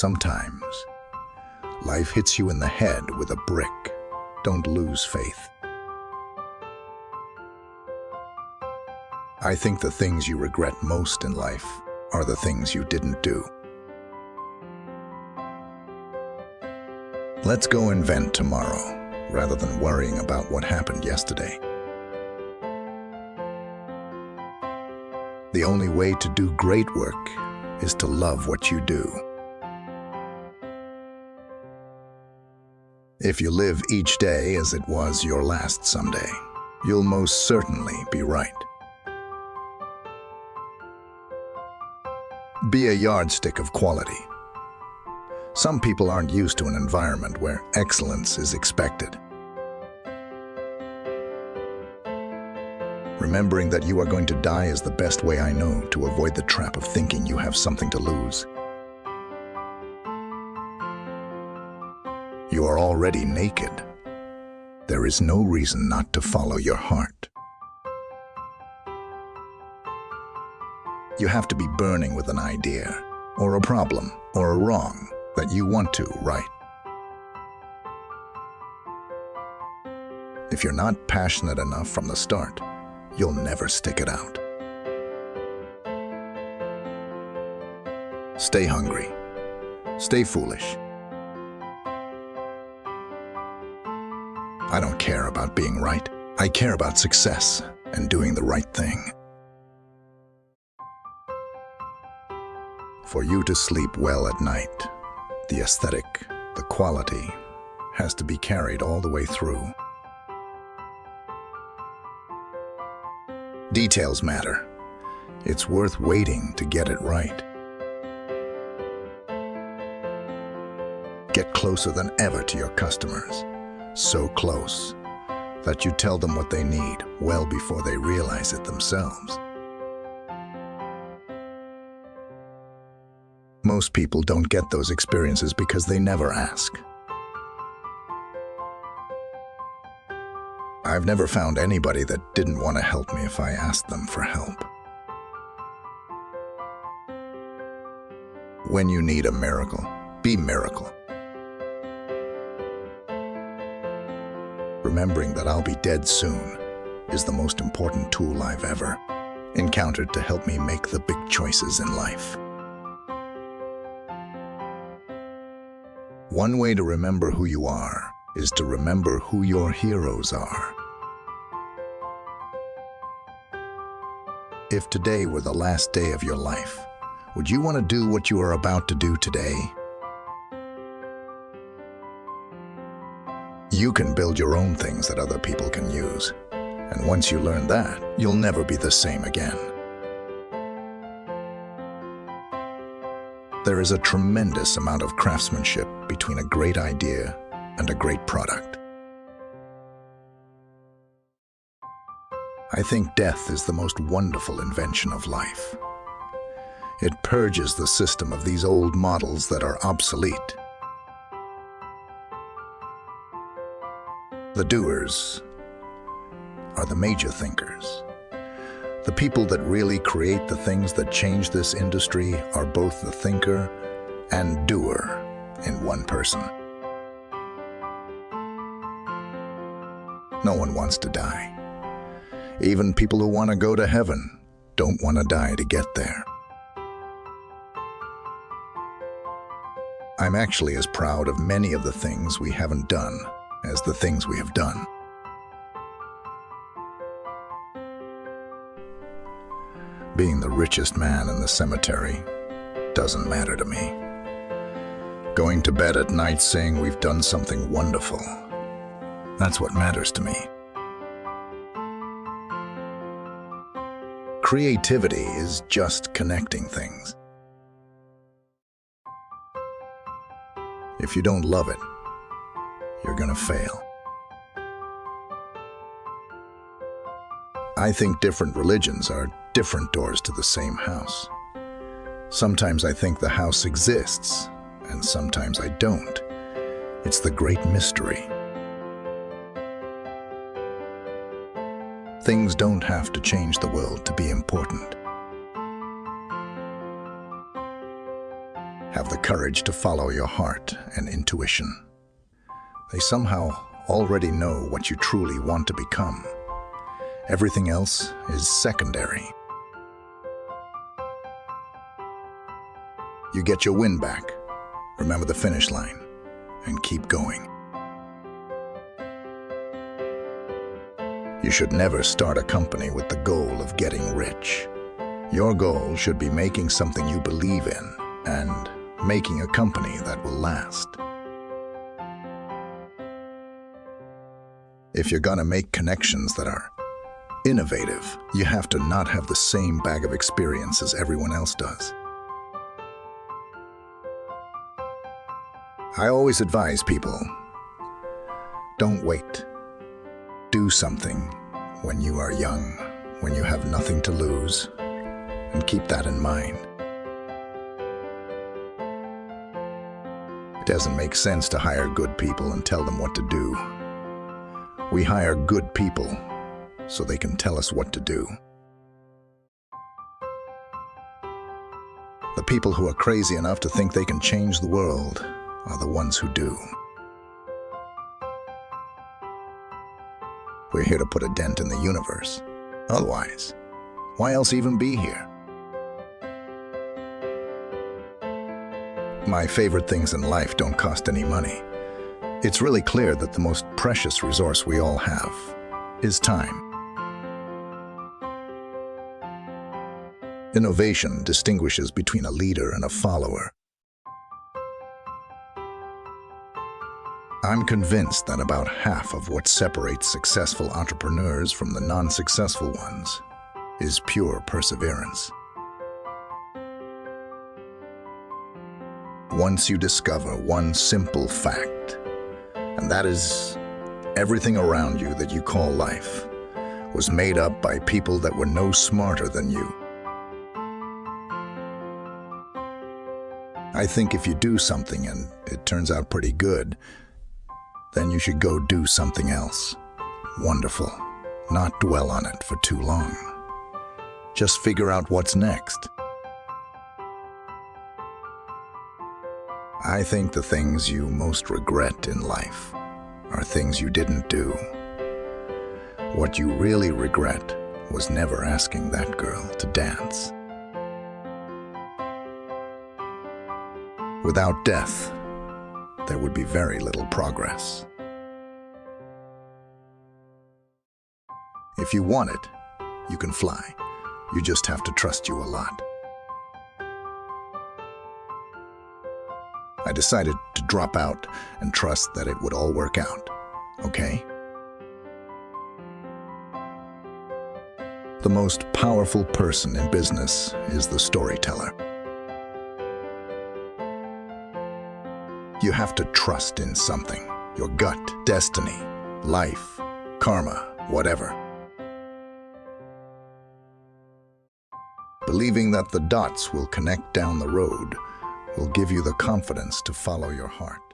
Sometimes, life hits you in the head with a brick. Don't lose faith. I think the things you regret most in life are the things you didn't do. Let's go invent tomorrow, rather than worrying about what happened yesterday. The only way to do great work is to love what you do. If you live each day as it was your last someday, you'll most certainly be right. Be a yardstick of quality. Some people aren't used to an environment where excellence is expected. Remembering that you are going to die is the best way I know to avoid the trap of thinking you have something to lose. You are already naked. There is no reason not to follow your heart. You have to be burning with an idea, or a problem, or a wrong that you want to right. If you're not passionate enough from the start, you'll never stick it out. Stay hungry. Stay foolish. I don't care about being right. I care about success and doing the right thing. For you to sleep well at night, the aesthetic, the quality, has to be carried all the way through. Details matter. It's worth waiting to get it right. Get closer than ever to your customers. So close that you tell them what they need well before they realize it themselves. Most people don't get those experiences because they never ask. I've never found anybody that didn't want to help me if I asked them for help. When you need a miracle, be miracle. Remembering that I'll be dead soon is the most important tool I've ever encountered to help me make the big choices in life. One way to remember who you are is to remember who your heroes are. If today were the last day of your life, would you want to do what you are about to do today? You can build your own things that other people can use. And once you learn that, you'll never be the same again. There is a tremendous amount of craftsmanship between a great idea and a great product. I think death is the most wonderful invention of life. It purges the system of these old models that are obsolete. The doers are the major thinkers. The people that really create the things that change this industry are both the thinker and doer in one person. No one wants to die. Even people who want to go to heaven don't want to die to get there. I'm actually as proud of many of the things we haven't done as the things we have done. Being the richest man in the cemetery doesn't matter to me. Going to bed at night saying we've done something wonderful, that's what matters to me. Creativity is just connecting things. If you don't love it, you're gonna fail. I think different religions are different doors to the same house. Sometimes I think the house exists, and sometimes I don't. It's the great mystery. Things don't have to change the world to be important. Have the courage to follow your heart and intuition. They somehow already know what you truly want to become. Everything else is secondary. You get your wind back, remember the finish line, and keep going. You should never start a company with the goal of getting rich. Your goal should be making something you believe in and making a company that will last. If you're gonna make connections that are innovative, you have to not have the same bag of experience as everyone else does. I always advise people, don't wait. Do something when you are young, when you have nothing to lose, and keep that in mind. It doesn't make sense to hire good people and tell them what to do. We hire good people so they can tell us what to do. The people who are crazy enough to think they can change the world are the ones who do. We're here to put a dent in the universe. Otherwise, why else even be here? My favorite things in life don't cost any money. It's really clear that the most precious resource we all have is time. Innovation distinguishes between a leader and a follower. I'm convinced that about half of what separates successful entrepreneurs from the non-successful ones is pure perseverance. Once you discover one simple fact, and that is everything around you that you call life was made up by people that were no smarter than you. I think if you do something and it turns out pretty good, then you should go do something else. Wonderful. Not dwell on it for too long. Just figure out what's next. I think the things you most regret in life are things you didn't do. What you really regret was never asking that girl to dance. Without death, there would be very little progress. If you want it, you can fly. You just have to trust you a lot. I decided to drop out and trust that it would all work out, okay? The most powerful person in business is the storyteller. You have to trust in something, your gut, destiny, life, karma, whatever. Believing that the dots will connect down the road will give you the confidence to follow your heart.